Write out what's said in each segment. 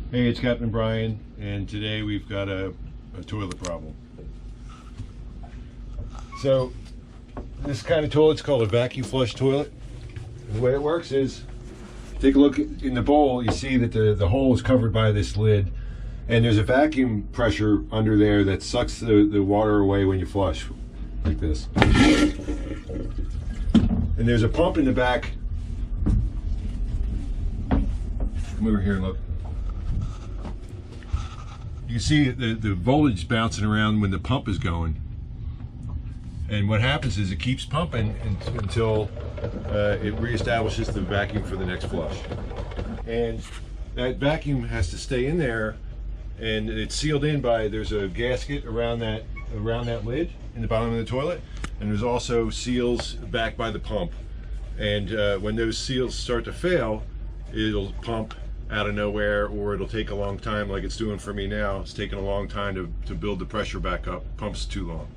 Hey, it's Captain Brian, and today we've got a toilet problem. So, this kind of toilet's called a VacuFlush toilet. And the way it works is, take a look in the bowl, you see that the hole is covered by this lid, and there's a vacuum pressure under there that sucks the water away when you flush, like this. And there's a pump in the back. Come over here and look. You can see the voltage bouncing around when the pump is going. And what happens is it keeps pumping until it reestablishes the vacuum for the next flush. And that vacuum has to stay in there, and it's sealed in by, there's a gasket around that lid in the bottom of the toilet, and there's also seals back by the pump. And when those seals start to fail, it'll pump out of nowhere, or it'll take a long time, like it's doing for me now. It's taking a long time to build the pressure back up. Pump's too long.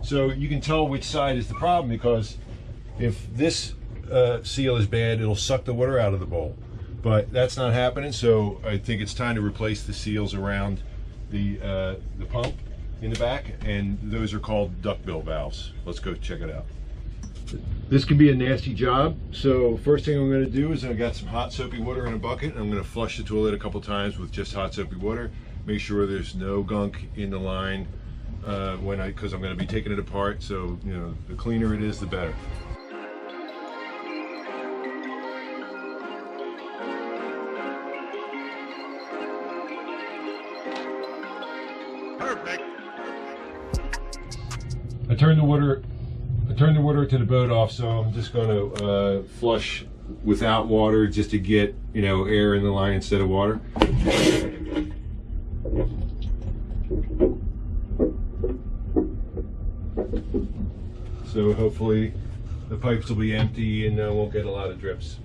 So you can tell which side is the problem, because if this seal is bad, it'll suck the water out of the bowl. But that's not happening, so I think it's time to replace the seals around the pump in the back, and those are called duckbill valves. Let's go check it out. This can be a nasty job, so first thing I'm going to do is I got some hot soapy water in a bucket. I'm going to flush the toilet a couple times with just hot soapy water. Make sure there's no gunk in the line because I'm going to be taking it apart. So, you know, the cleaner it is, the better. Perfect. I turned the water to the boat off, so I'm just going to flush without water, just to get, you know, air in the line instead of water. So hopefully the pipes will be empty and I won't get a lot of drips.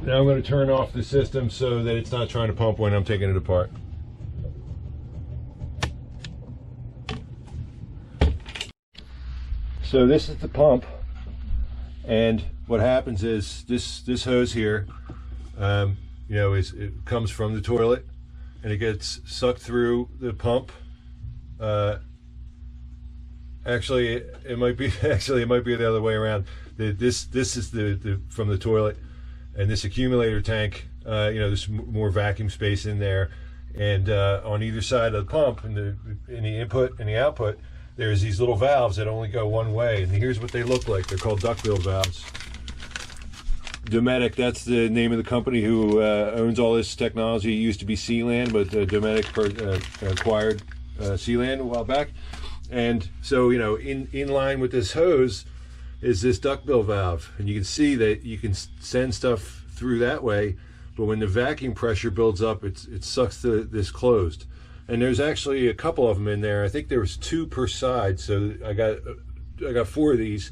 Now I'm going to turn off the system so that it's not trying to pump when I'm taking it apart. So this is the pump, and what happens is this hose here, you know, it comes from the toilet, and it gets sucked through the pump. Actually, it might be the other way around. This is the from the toilet, and this accumulator tank. You know, there's more vacuum space in there, and on either side of the pump, in the input and the output, there's these little valves that only go one way, and here's what they look like. They're called duckbill valves. Dometic, that's the name of the company who owns all this technology. It used to be Sealand, but Dometic acquired Sealand a while back. And so, you know, in line with this hose is this duckbill valve, and you can see that you can send stuff through that way, but when the vacuum pressure builds up, it sucks this closed. And there's actually a couple of them in there. I think there was 2 per side, so I got 4 of these.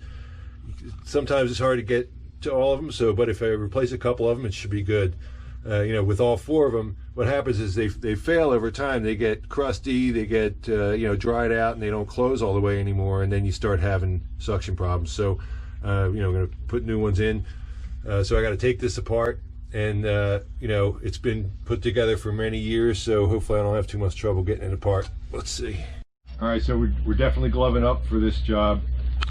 Sometimes it's hard to get to all of them, but if I replace a couple of them, it should be good. You know, with all 4 of them, what happens is they fail over time. They get crusty, they get you know, dried out, and they don't close all the way anymore, and then you start having suction problems. So you know, I'm going to put new ones in. So I got to take this apart. And you know, it's been put together for many years, so hopefully I don't have too much trouble getting it apart. Let's see. All right, so we're definitely gloving up for this job.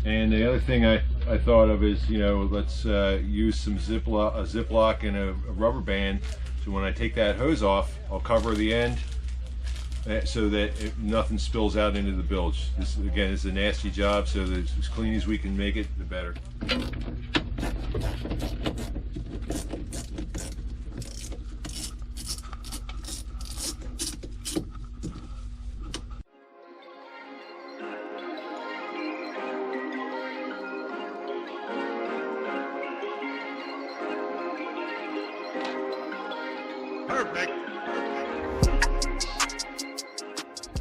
And the other thing I thought of is, you know, let's use some Ziploc and a rubber band, so when I take that hose off, I'll cover the end so that nothing spills out into the bilge. This, again, is a nasty job, so that as clean as we can make it, the better. Perfect.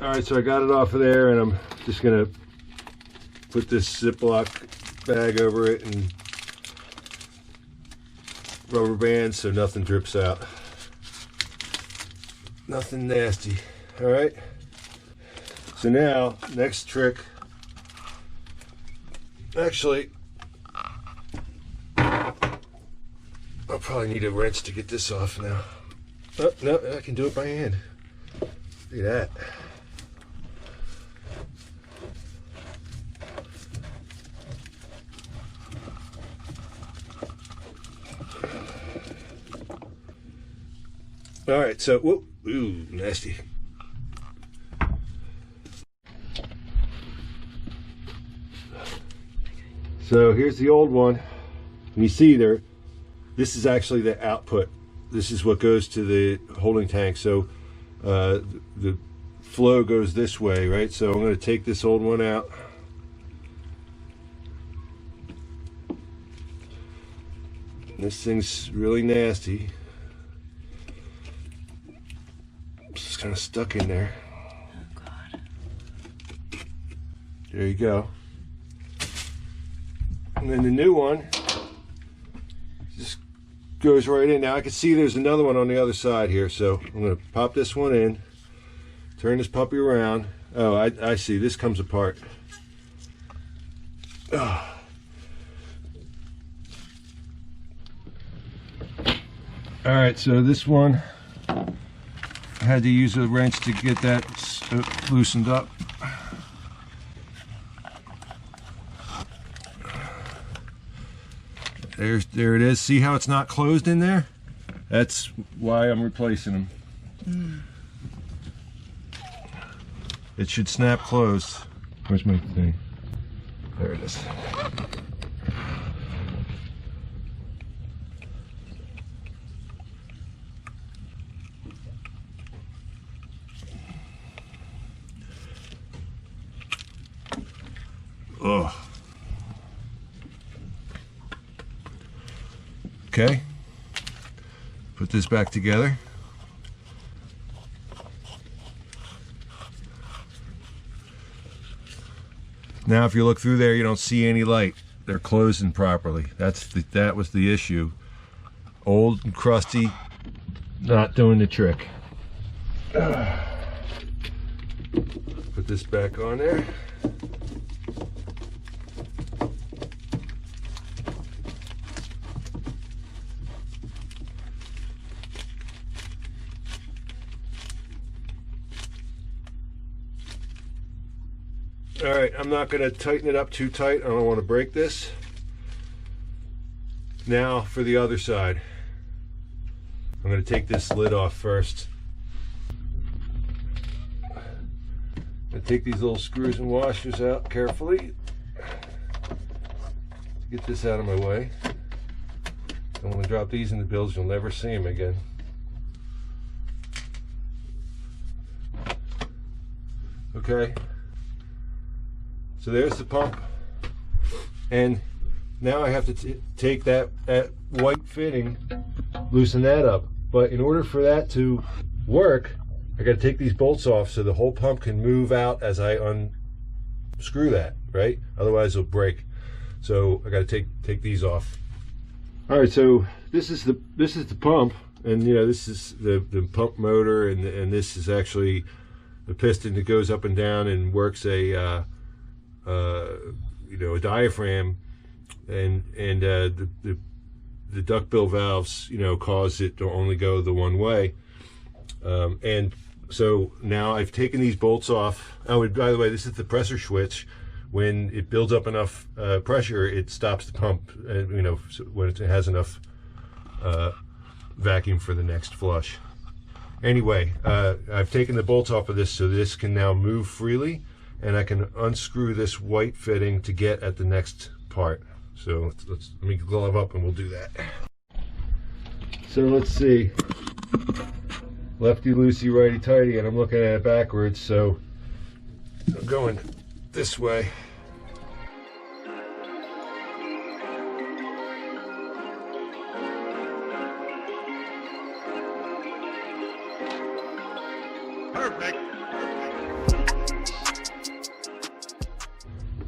All right, so I got it off of there, and I'm just gonna put this Ziploc bag over it and rubber band so nothing drips out. Nothing nasty. All right. So now, next trick. Actually, I'll probably need a wrench to get this off now. Oh, no, I can do it by hand. Look at that. All right, so, whoop, ooh, nasty. So here's the old one. And you see there, this is actually the output. This is what goes to the holding tank. So the flow goes this way, right? So I'm going to take this old one out. This thing's really nasty. It's just kind of stuck in there. Oh God. There you go. And then the new one just goes right in. Now I can see there's another one on the other side here, so I'm going to pop this one in, turn this puppy around. Oh, I see. This comes apart. Oh. All right, so this one, I had to use a wrench to get that loosened up. There it is. See how it's not closed in there? That's why I'm replacing them. It should snap closed. Where's my thing? There it is. Ugh. Okay, put this back together. Now if you look through there, you don't see any light. They're closing properly. That was the issue. Old and crusty, not doing the trick. Put this back on there. All right, I'm not going to tighten it up too tight. I don't want to break this. Now for the other side. I'm going to take this lid off first. I take these little screws and washers out carefully to get this out of my way. Don't want to drop these in the bills. You'll never see them again. Okay. So there's the pump, and now I have to take that white fitting, loosen that up. But in order for that to work, I got to take these bolts off so the whole pump can move out as I unscrew that, right? Otherwise it'll break. So I got to take these off. All right, so this is the pump, and you know, this is the pump motor, and this is actually the piston that goes up and down and works a you know, a diaphragm, and the duckbill valves, you know, cause it to only go the one way. And so now I've taken these bolts off. Oh, and by the way, this is the pressure switch. When it builds up enough pressure, it stops the pump, you know, so when it has enough vacuum for the next flush. Anyway, I've taken the bolts off of this so this can now move freely, and I can unscrew this white fitting to get at the next part. So let me glove up and we'll do that. So let's see. Lefty loosey, righty tighty, and I'm looking at it backwards, so I'm going this way. Perfect.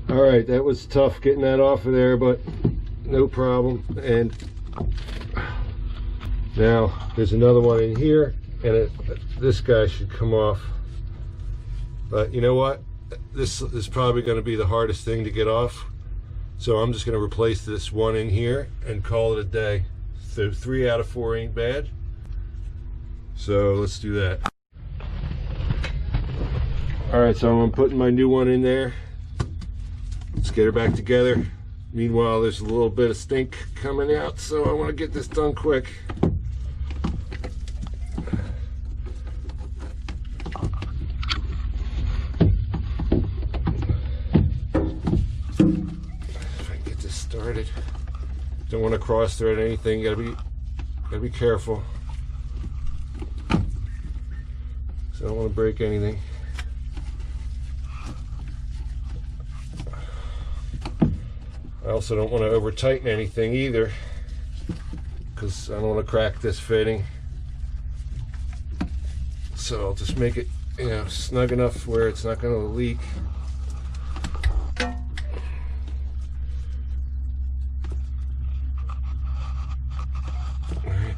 All right, that was tough getting that off of there, but no problem. And now there's another one in here, and this guy should come off. But you know what? This is probably going to be the hardest thing to get off. So I'm just going to replace this one in here and call it a day. So 3 out of 4 ain't bad. So let's do that. All right, so I'm putting my new one in there. Let's get her back together. Meanwhile, there's a little bit of stink coming out, so I want to get this done quick. If I can get this started. Don't want to cross thread anything. Gotta be careful. So I don't want to break anything. I also don't want to over tighten anything either, because I don't want to crack this fitting. So I'll just make it, you know, snug enough where it's not going to leak. All right.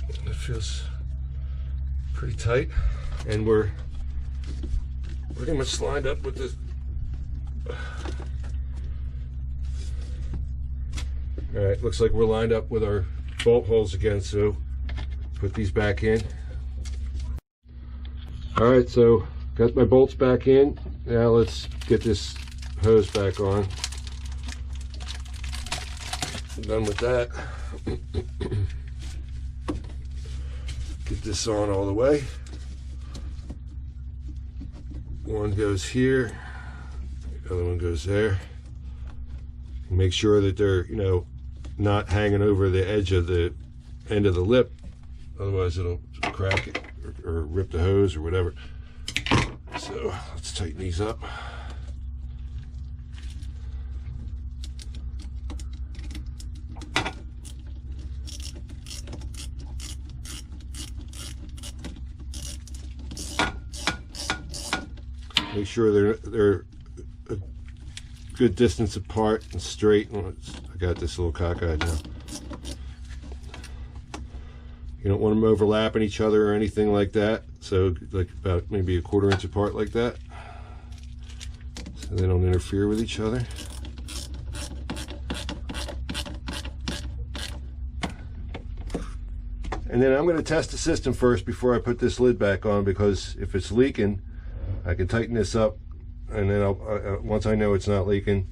It feels pretty tight, and we're pretty much lined up with this. All right, looks like we're lined up with our bolt holes again, so put these back in. All right, so got my bolts back in. Now let's get this hose back on. Done with that. Get this on all the way. One goes here, the other one goes there. Make sure that they're, you know, not hanging over the edge of the end of the lip, otherwise it'll crack it or rip the hose or whatever. So let's tighten these up. Make sure they're a good distance apart and straight. I got this little cockeyed now. You don't want them overlapping each other or anything like that. So like about maybe a 1/4 inch apart like that, so they don't interfere with each other. And then I'm going to test the system first before I put this lid back on, because if it's leaking, I can tighten this up, and then once I know it's not leaking,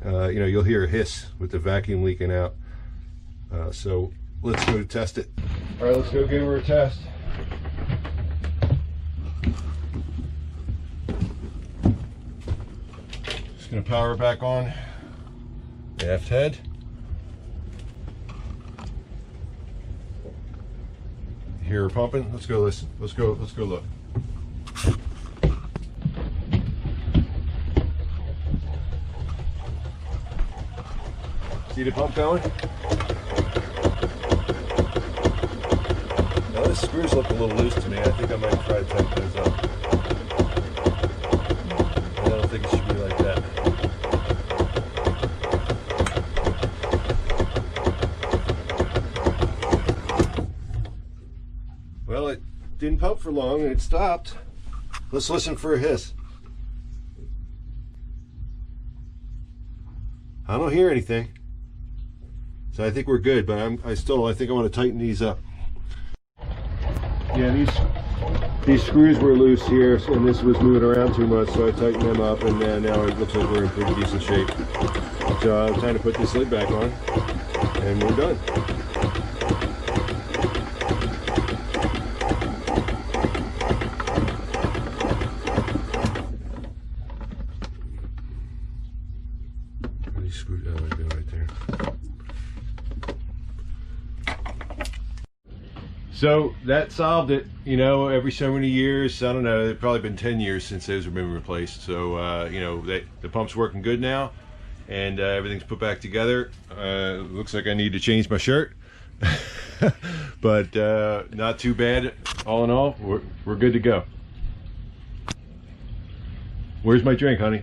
you know, you'll hear a hiss with the vacuum leaking out. So let's go test it. All right, let's go give her a test. Just gonna power it back on. Aft head. Hear her pumping? Let's go listen. Let's go look. See the pump going? Now this screws look a little loose to me. I think I might try to tighten those up. I don't think it should be like that. Well, it didn't pump for long and it stopped. Let's listen for a hiss. I don't hear anything. So I think we're good, but I think I want to tighten these up. Yeah, these screws were loose here, and this was moving around too much, so I tightened them up, and now it looks like we're in pretty decent shape. So I'm trying to put this lid back on, and we're done. These screws right there. So that solved it. You know, every so many years, I don't know, it's probably been 10 years since those have been replaced. So, you know, the pump's working good now, and everything's put back together. Looks like I need to change my shirt, but not too bad. All in all, we're good to go. Where's my drink, honey?